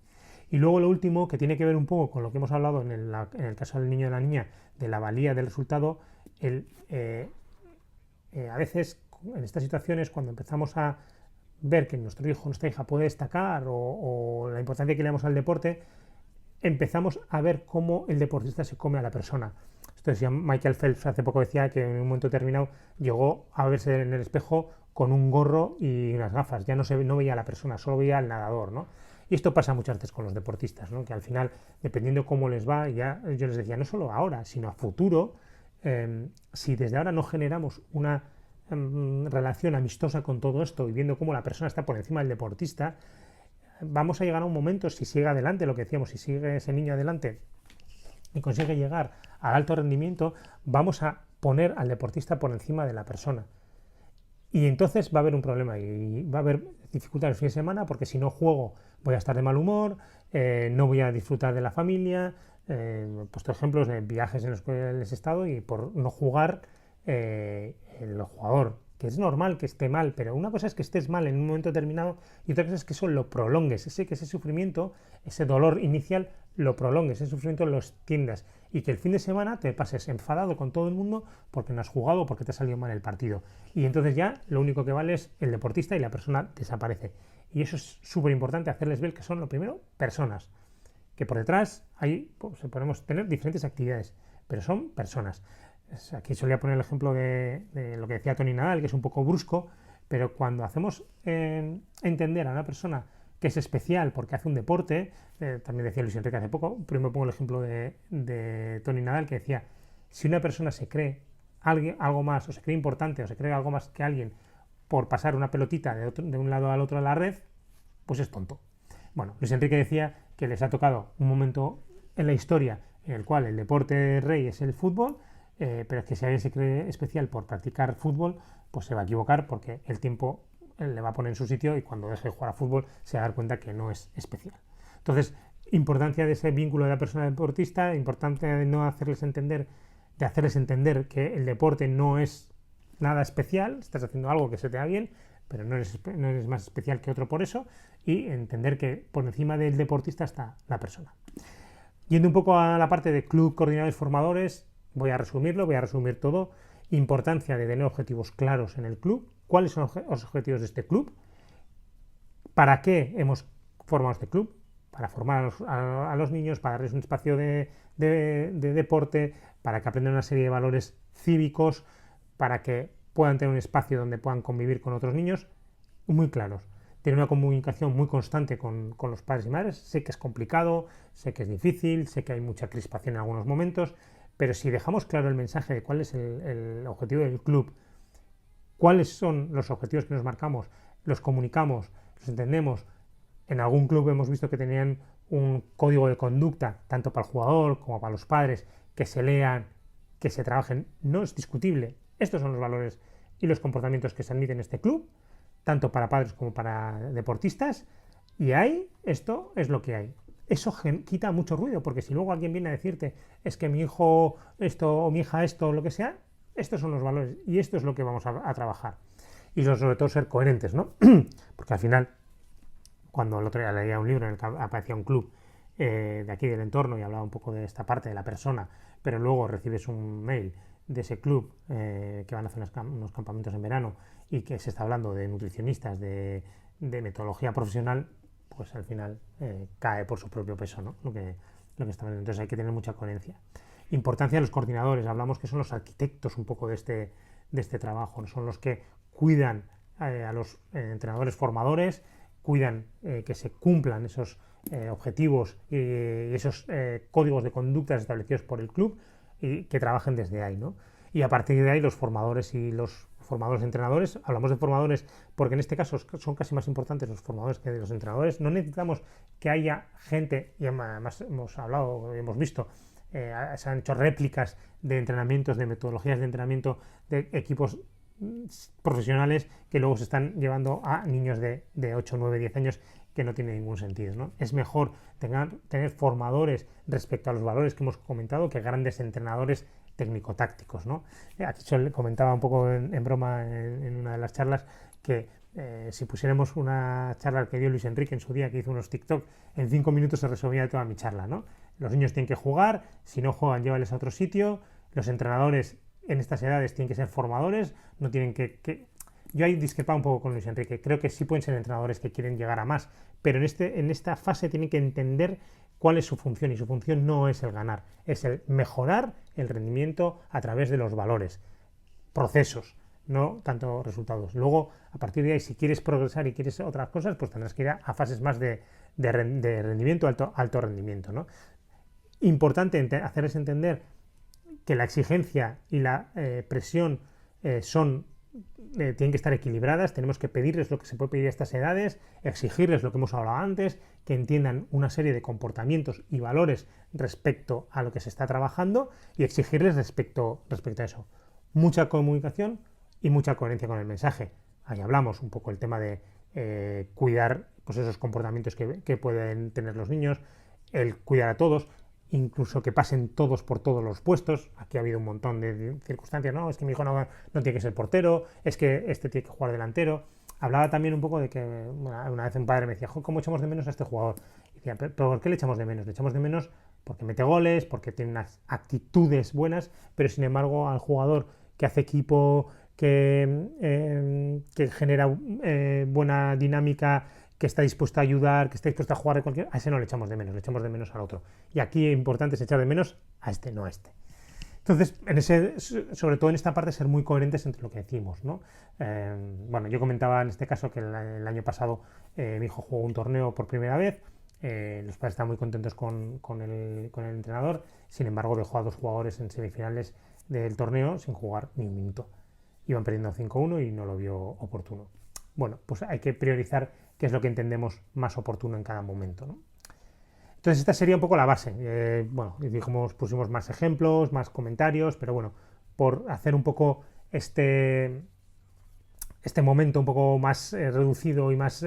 Y luego lo último, que tiene que ver un poco con lo que hemos hablado en el caso del niño y de la niña, de la valía del resultado, a veces en estas situaciones, cuando empezamos a ver que nuestro hijo, nuestra hija puede destacar o la importancia que le damos al deporte, empezamos a ver cómo el deportista se come a la persona. Esto decía Michael Phelps, hace poco decía que en un momento determinado llegó a verse en el espejo con un gorro y unas gafas, ya no veía a la persona, solo veía al nadador, ¿no? Y esto pasa muchas veces con los deportistas, ¿no? Que al final, dependiendo cómo les va, ya yo les decía, no solo ahora, sino a futuro, si desde ahora no generamos una relación amistosa con todo esto y viendo cómo la persona está por encima del deportista, vamos a llegar a un momento, si sigue adelante, lo que decíamos, si sigue ese niño adelante y consigue llegar al alto rendimiento, vamos a poner al deportista por encima de la persona. Y entonces va a haber un problema y va a haber dificultades el fin de semana porque si no juego voy a estar de mal humor, no voy a disfrutar de la familia. He puesto ejemplos de viajes en los que les he estado y por no jugar el jugador, que es normal que esté mal, pero una cosa es que estés mal en un momento determinado y otra cosa es que eso lo prolongues, que ese sufrimiento, ese dolor inicial lo prolongues, ese sufrimiento lo extiendas y que el fin de semana te pases enfadado con todo el mundo porque no has jugado o porque te ha salido mal el partido. Y entonces ya lo único que vale es el deportista y la persona desaparece. Y eso es súper importante, hacerles ver que son, lo primero, personas. Que por detrás pues, podemos tener diferentes actividades, pero son personas. Aquí solía poner el ejemplo de lo que decía Tony Nadal, que es un poco brusco, pero cuando hacemos entender a una persona que es especial porque hace un deporte, también decía Luis Enrique hace poco, primero pongo el ejemplo de Tony Nadal, que decía, si una persona se cree algo más, o se cree importante, o se cree algo más que alguien por pasar una pelotita de un lado al otro de la red, pues es tonto. Bueno, Luis Enrique decía que les ha tocado un momento en la historia en el cual el deporte rey es el fútbol, pero es que si alguien se cree especial por practicar fútbol, pues se va a equivocar porque el tiempo le va a poner en su sitio y cuando deje de jugar a fútbol se va a dar cuenta que no es especial. Entonces, importancia de ese vínculo de la persona deportista, importancia de no hacerles entender, que el deporte no es nada especial, estás haciendo algo que se te da bien, pero no eres más especial que otro por eso, y entender que por encima del deportista está la persona. Yendo un poco a la parte de club, coordinadores, formadores, voy a resumirlo, voy a resumir todo. Importancia de tener objetivos claros en el club, cuáles son los objetivos de este club, para qué hemos formado este club, para formar a los niños, para darles un espacio de deporte, para que aprendan una serie de valores cívicos, para que puedan tener un espacio donde puedan convivir con otros niños, muy claros. Tener una comunicación muy constante con los padres y madres. Sé que es complicado, sé que es difícil, sé que hay mucha crispación en algunos momentos, pero si dejamos claro el mensaje de cuál es el objetivo del club, cuáles son los objetivos que nos marcamos, los comunicamos, los entendemos. En algún club hemos visto que tenían un código de conducta, tanto para el jugador como para los padres, que se lean, que se trabajen. No es discutible. Estos son los valores y los comportamientos que se admiten en este club, tanto para padres como para deportistas. Y ahí, esto es lo que hay. Eso quita mucho ruido, porque si luego alguien viene a decirte, es que mi hijo esto o mi hija esto o lo que sea, estos son los valores y esto es lo que vamos a trabajar. Y sobre todo ser coherentes, ¿no? Porque al final, cuando el otro día leía un libro en el que aparecía un club de aquí del entorno y hablaba un poco de esta parte de la persona, pero luego recibes un mail de ese club que van a hacer unos campamentos en verano y que se está hablando de nutricionistas, de metodología profesional, pues al final cae por su propio peso, ¿no? Lo que está viendo. Entonces hay que tener mucha coherencia. Importancia de los coordinadores. Hablamos que son los arquitectos un poco de este trabajo, ¿no? Son los que cuidan a los entrenadores formadores, cuidan que se cumplan esos objetivos y esos códigos de conductas establecidos por el club y que trabajen desde ahí, ¿no? Y a partir de ahí los formadores y los formadores entrenadores, hablamos de formadores porque en este caso son casi más importantes los formadores que los entrenadores. No necesitamos que haya gente, y además hemos hablado, hemos visto, se han hecho réplicas de entrenamientos, de metodologías de entrenamiento de equipos profesionales que luego se están llevando a niños de 8, 9, 10 años, que no tiene ningún sentido, ¿no? Es mejor tener formadores respecto a los valores que hemos comentado que grandes entrenadores técnico-tácticos, ¿no? Aquí yo comentaba un poco en broma en una de las charlas que si pusiéramos una charla que dio Luis Enrique en su día, que hizo unos TikTok, en 5 minutos se resumía toda mi charla, ¿no? Los niños tienen que jugar, si no juegan, llévales a otro sitio, los entrenadores en estas edades tienen que ser formadores, no tienen que... Yo ahí discrepaba un poco con Luis Enrique, creo que sí pueden ser entrenadores que quieren llegar a más, pero en esta fase tienen que entender cuál es su función, y su función no es el ganar, es el mejorar el rendimiento a través de los valores, procesos, no tanto resultados. Luego, a partir de ahí, si quieres progresar y quieres otras cosas, pues tendrás que ir a fases más de rendimiento, alto rendimiento, ¿no? Importante hacerles entender que la exigencia y la presión tienen que estar equilibradas. Tenemos que pedirles lo que se puede pedir a estas edades, exigirles lo que hemos hablado antes, que entiendan una serie de comportamientos y valores respecto a lo que se está trabajando y exigirles respecto a eso. Mucha comunicación y mucha coherencia con el mensaje. Ahí hablamos un poco el tema de cuidar pues, esos comportamientos que pueden tener los niños, el cuidar a todos, incluso que pasen todos por todos los puestos. Aquí ha habido un montón de circunstancias, no, es que mi hijo no tiene que ser portero, es que este tiene que jugar delantero. Hablaba también un poco de que una vez un padre me decía, ¿cómo echamos de menos a este jugador? Y decía, ¿pero por qué le echamos de menos? Le echamos de menos porque mete goles, porque tiene unas actitudes buenas, pero sin embargo al jugador que hace equipo, que genera buena dinámica, que está dispuesto a ayudar, que está dispuesto a jugar de cualquier... A ese no le echamos de menos, le echamos de menos al otro. Y aquí es importante echar de menos a este, no a este. Entonces, sobre todo en esta parte, ser muy coherentes entre lo que decimos, ¿no? Bueno, yo comentaba en este caso que el año pasado mi hijo jugó un torneo por primera vez, los padres están muy contentos con el entrenador, sin embargo dejó a 2 jugadores en semifinales del torneo sin jugar ni un minuto. Iban perdiendo 5-1 y no lo vio oportuno. Bueno, pues hay que priorizar qué es lo que entendemos más oportuno en cada momento, ¿no? Entonces esta sería un poco la base. Bueno, pusimos más ejemplos, más comentarios, pero bueno, por hacer un poco este momento un poco más reducido y más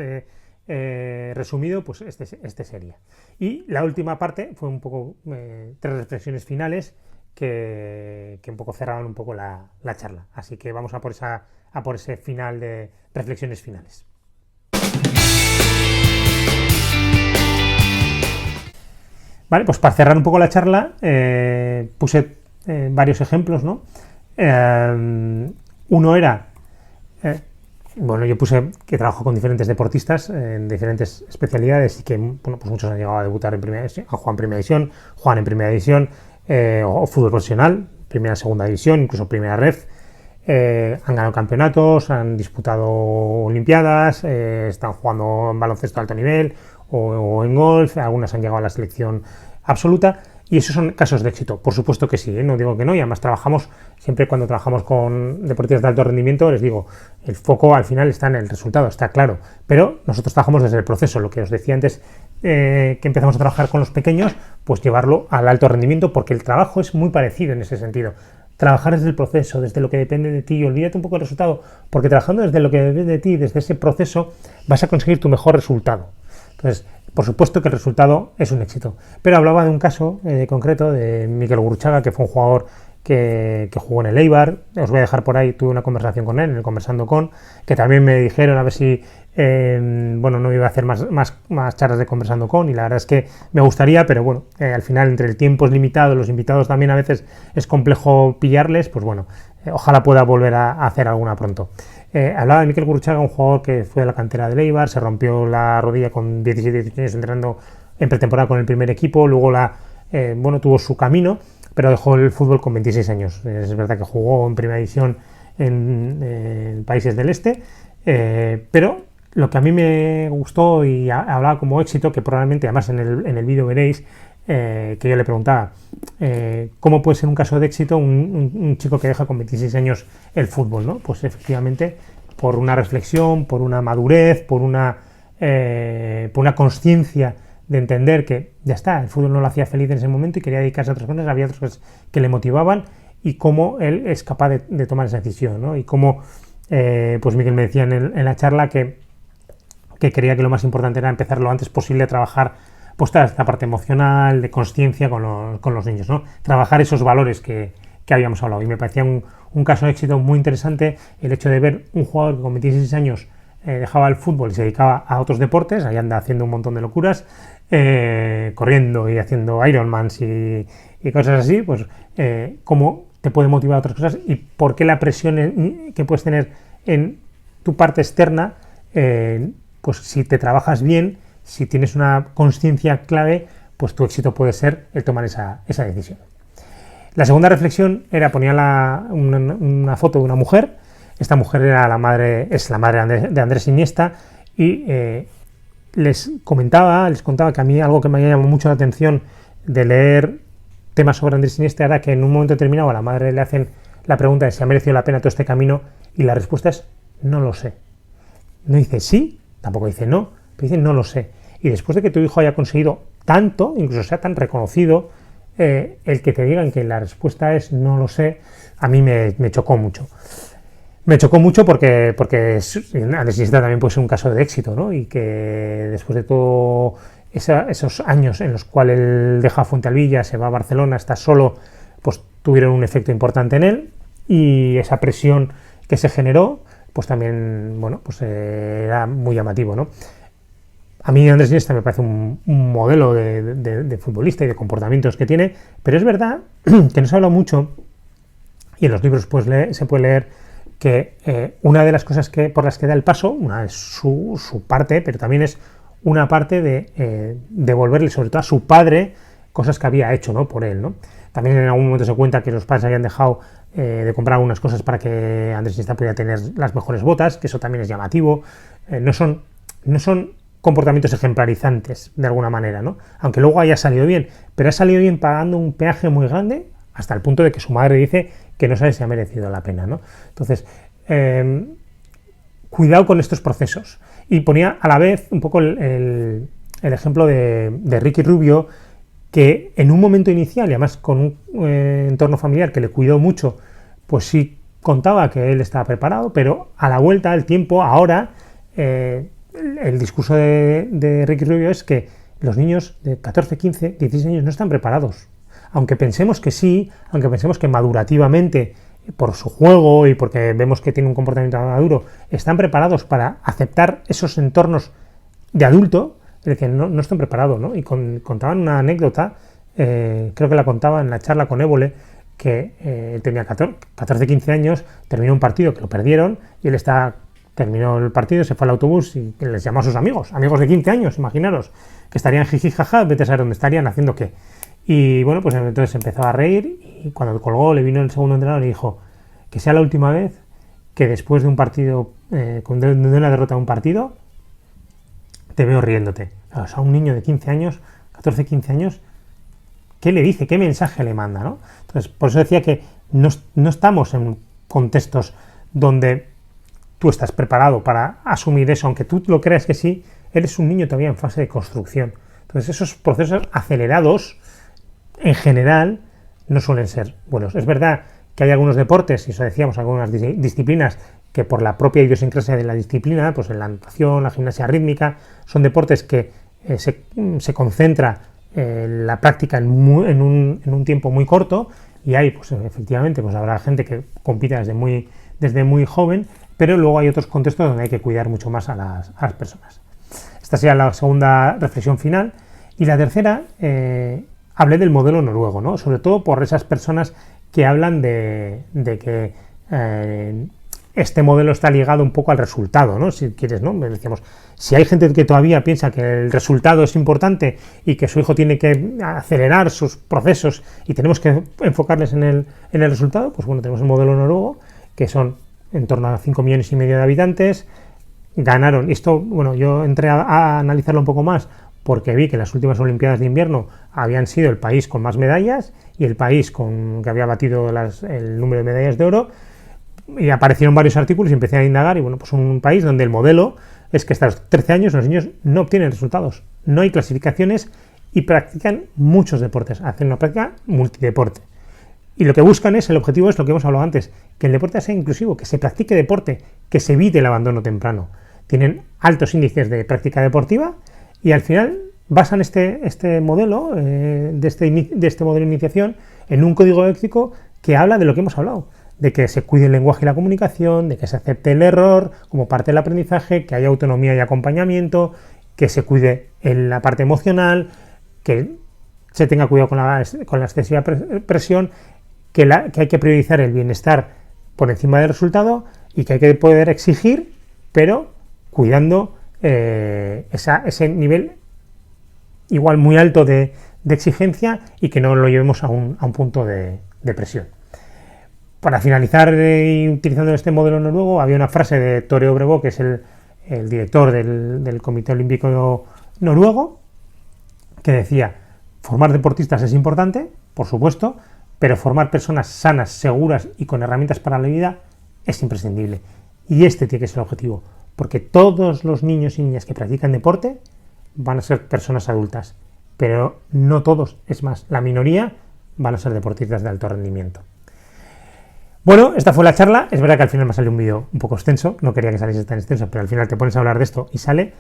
resumido, pues este sería. Y la última parte fue un poco 3 reflexiones finales que un poco cerraban un poco la charla. Así que vamos a por esa a por ese final de reflexiones finales. Vale, pues para cerrar un poco la charla, puse varios ejemplos, ¿no? Uno era, bueno, yo puse que trabajo con diferentes deportistas en diferentes especialidades y que, bueno, pues muchos han llegado a debutar en primera división, han jugado en primera división, juegan en primera división, o fútbol profesional, primera, segunda división, incluso primera ref. Han ganado campeonatos, han disputado olimpiadas, están jugando en baloncesto de alto nivel o en golf, algunas han llegado a la selección absoluta, y esos son casos de éxito. Por supuesto que sí, no digo que no, y además trabajamos, siempre cuando trabajamos con deportistas de alto rendimiento, les digo, el foco al final está en el resultado, está claro, pero nosotros trabajamos desde el proceso, lo que os decía antes, que empezamos a trabajar con los pequeños, pues llevarlo al alto rendimiento, porque el trabajo es muy parecido en ese sentido. Trabajar desde el proceso, desde lo que depende de ti, y olvídate un poco del resultado, porque trabajando desde lo que depende de ti, desde ese proceso, vas a conseguir tu mejor resultado. Entonces, por supuesto que el resultado es un éxito. Pero hablaba de un caso concreto de Mikel Gurruchaga, que fue un jugador que jugó en el Eibar. Os voy a dejar por ahí, tuve una conversación con él, en el Conversando Con, que también me dijeron a ver si, bueno, no iba a hacer más charlas de Conversando Con, y la verdad es que me gustaría, pero bueno, al final entre el tiempo es limitado, los invitados también a veces es complejo pillarles, pues bueno, ojalá pueda volver a hacer alguna pronto. Hablaba de Mikel Gurruchaga, un jugador que fue de la cantera del Eibar, se rompió la rodilla con 17 años entrenando en pretemporada con el primer equipo, luego bueno, tuvo su camino, pero dejó el fútbol con 26 años. Es verdad que jugó en primera división en países del este, pero lo que a mí me gustó y hablaba como éxito, que probablemente además en el vídeo veréis, que yo le preguntaba cómo puede ser un caso de éxito un chico que deja con 26 años el fútbol, ¿no? Pues efectivamente por una reflexión, por una madurez, por una conciencia de entender que ya está, el fútbol no lo hacía feliz en ese momento y quería dedicarse a otras cosas, había otras cosas que le motivaban, y cómo él es capaz de tomar esa decisión, ¿no? Y cómo, pues Miguel me decía en la charla que creía que lo más importante era empezar lo antes posible a trabajar pues toda esta parte emocional, de consciencia con los niños, ¿no? Trabajar esos valores que habíamos hablado. Y me parecía un caso de éxito muy interesante el hecho de ver un jugador que con 26 años dejaba el fútbol y se dedicaba a otros deportes, ahí anda haciendo un montón de locuras, corriendo y haciendo Ironmans y cosas así, pues cómo te puede motivar a otras cosas y por qué la presión que puedes tener en tu parte externa, pues si te trabajas bien, si tienes una conciencia clave, pues tu éxito puede ser el tomar esa decisión. La segunda reflexión era, ponía una foto de una mujer. Esta mujer es la madre de Andrés Iniesta, y les contaba que a mí algo que me ha llamado mucho la atención de leer temas sobre Andrés Iniesta era que en un momento determinado a la madre le hacen la pregunta de si ha merecido la pena todo este camino, y la respuesta es no lo sé. No dice sí, tampoco dice no, pero dice no lo sé. Y después de que tu hijo haya conseguido tanto, incluso sea tan reconocido, el que te digan que la respuesta es no lo sé, a mí me chocó mucho. Me chocó mucho porque Andrés Iniesta también puede ser un caso de éxito, ¿no? Y que después de todo esos años en los cuales él deja Fuentealbilla, se va a Barcelona, está solo, pues tuvieron un efecto importante en él, y esa presión que se generó, pues también, bueno, pues era muy llamativo, ¿no? A mí Andrés Iniesta me parece un modelo de futbolista y de comportamientos que tiene, pero es verdad que no se habla mucho, y en los libros pues se puede leer que una de las cosas por las que da el paso, una es su parte, pero también es una parte de devolverle sobre todo a su padre cosas que había hecho, ¿no?, por él, ¿no? También en algún momento se cuenta que los padres habían dejado de comprar algunas cosas para que Andrés Iniesta pudiera tener las mejores botas, que eso también es llamativo. No son comportamientos ejemplarizantes de alguna manera, ¿no? Aunque luego haya salido bien, pero ha salido bien pagando un peaje muy grande, hasta el punto de que su madre dice que no sabe si ha merecido la pena, ¿no? Entonces, cuidado con estos procesos. Y ponía a la vez un poco el ejemplo de Ricky Rubio, que en un momento inicial, y además con un entorno familiar que le cuidó mucho, pues sí contaba que él estaba preparado, pero a la vuelta del tiempo, ahora, el discurso de Ricky Rubio es que los niños de 14, 15, 16 años no están preparados. Aunque pensemos que sí, aunque pensemos que madurativamente por su juego y porque vemos que tiene un comportamiento maduro, están preparados para aceptar esos entornos de adulto, en el que no están preparados, ¿no? Y contaban una anécdota, creo que la contaba en la charla con Évole, que tenía 14, 15 años, terminó un partido que lo perdieron y él terminó el partido, se fue al autobús y les llamó a sus amigos de 15 años, imaginaros, que estarían jiji jaja, vete a saber dónde estarían, haciendo qué. Y bueno, pues entonces empezó a reír y cuando colgó le vino el segundo entrenador y dijo que sea la última vez que después de un partido, de una derrota de un partido, te veo riéndote. O sea, un niño de 15 años, 14, 15 años, ¿qué le dice? ¿Qué mensaje le manda? ¿No? Entonces, por eso decía que no estamos en contextos donde tú estás preparado para asumir eso, aunque tú lo creas que sí, eres un niño todavía en fase de construcción. Entonces, esos procesos acelerados, en general, no suelen ser buenos. Es verdad que hay algunos deportes, y eso decíamos, algunas disciplinas, que por la propia idiosincrasia de la disciplina, pues en la natación, la gimnasia rítmica, son deportes que se concentra la práctica en un tiempo muy corto, y ahí pues efectivamente pues habrá gente que compita desde muy joven, pero luego hay otros contextos donde hay que cuidar mucho más a las personas. Esta sería la segunda reflexión final. Y la tercera, hablé del modelo noruego, ¿no? Sobre todo por esas personas que hablan de que este modelo está ligado un poco al resultado, ¿no? Si quieres, ¿no? Decíamos, si hay gente que todavía piensa que el resultado es importante y que su hijo tiene que acelerar sus procesos y tenemos que enfocarles en el resultado, pues bueno, tenemos el modelo noruego, que son en torno a 5,5 millones de habitantes, ganaron, esto, bueno, yo entré a analizarlo un poco más porque vi que en las últimas Olimpiadas de invierno habían sido el país con más medallas y el país que había batido el número de medallas de oro, y aparecieron varios artículos y empecé a indagar, y bueno, pues un país donde el modelo es que hasta los 13 años los niños no obtienen resultados, no hay clasificaciones y practican muchos deportes, hacen una práctica multideporte. Y lo que buscan el objetivo es lo que hemos hablado antes, que el deporte sea inclusivo, que se practique deporte, que se evite el abandono temprano. Tienen altos índices de práctica deportiva y al final basan este modelo, de este modelo de iniciación, en un código ético que habla de lo que hemos hablado, de que se cuide el lenguaje y la comunicación, de que se acepte el error como parte del aprendizaje, que haya autonomía y acompañamiento, que se cuide en la parte emocional, que se tenga cuidado con la excesiva presión, que hay que priorizar el bienestar por encima del resultado y que hay que poder exigir, pero cuidando ese nivel igual muy alto de exigencia y que no lo llevemos a un punto de presión. Para finalizar, utilizando este modelo noruego, había una frase de Tore Obrevå, que es el director del Comité Olímpico Noruego, que decía: formar deportistas es importante, por supuesto, pero formar personas sanas, seguras y con herramientas para la vida es imprescindible. Y este tiene que ser el objetivo, porque todos los niños y niñas que practican deporte van a ser personas adultas, pero no todos, es más, la minoría van a ser deportistas de alto rendimiento. Bueno, esta fue la charla. Es verdad que al final me salió un vídeo un poco extenso, no quería que saliese tan extenso, pero al final te pones a hablar de esto y sale.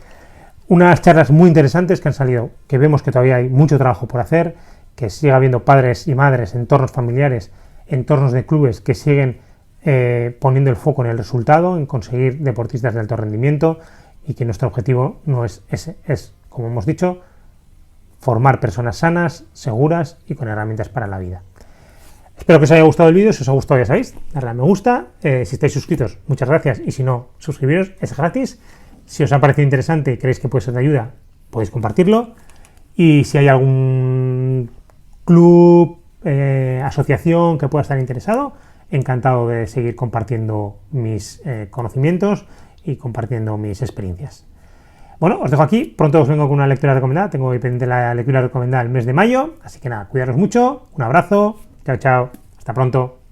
Unas charlas muy interesantes que han salido, que vemos que todavía hay mucho trabajo por hacer, que sigue habiendo padres y madres, entornos familiares, entornos de clubes que siguen poniendo el foco en el resultado, en conseguir deportistas de alto rendimiento, y que nuestro objetivo no es ese, es, como hemos dicho, formar personas sanas, seguras y con herramientas para la vida. Espero que os haya gustado el vídeo. Si os ha gustado, ya sabéis, darle a me gusta. Si estáis suscritos, muchas gracias, y si no, suscribiros, es gratis. Si os ha parecido interesante y creéis que puede ser de ayuda, podéis compartirlo. Y si hay algún club, asociación que pueda estar interesado, encantado de seguir compartiendo mis conocimientos y compartiendo mis experiencias. Bueno, os dejo aquí. Pronto os vengo con una lectura recomendada. Tengo hoy pendiente la lectura recomendada el mes de mayo. Así que nada, cuidaros mucho. Un abrazo. Chao, chao. Hasta pronto.